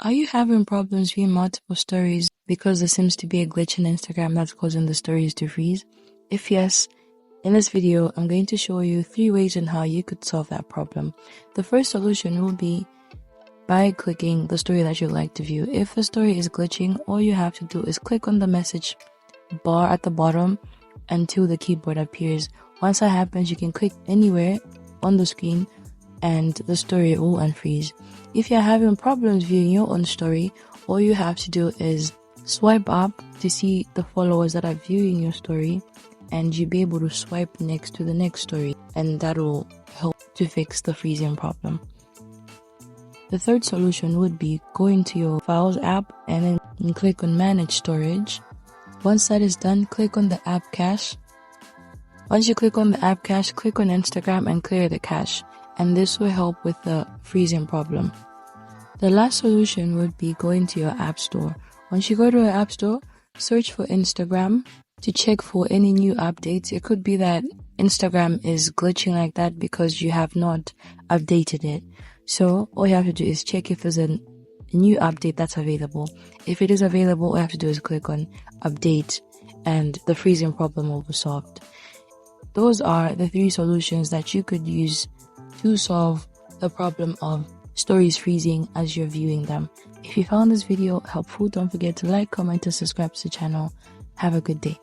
Are you having problems viewing multiple stories because there seems to be a glitch in Instagram that's causing the stories to freeze? If yes, in this video, I'm going to show you 3 ways on how you could solve that problem. The first solution will be by clicking the story that you'd like to view. If the story is glitching, all you have to do is click on the message bar at the bottom until the keyboard appears. Once that happens, you can click anywhere on the screen and the story will unfreeze. If you're having problems viewing your own story, all you have to do is swipe up to see the followers that are viewing your story, and you'll be able to swipe next to the next story, and that will help to fix the freezing problem. The third solution would be going to your Files app and then click on Manage Storage. Once that is done, click on the app cache. Once you click on the app cache, click on Instagram and clear the cache, and this will help with the freezing problem. The last solution would be going to your app store. Once you go to your app store, search for Instagram to check for any new updates. It could be that Instagram is glitching like that because you have not updated it. So all you have to do is check if there's a new update that's available. If it is available, all you have to do is click on update and the freezing problem will be solved. Those are the 3 solutions that you could use to solve the problem of stories freezing as you're viewing them. If you found this video helpful, don't forget to like, comment, and subscribe to the channel. Have a good day.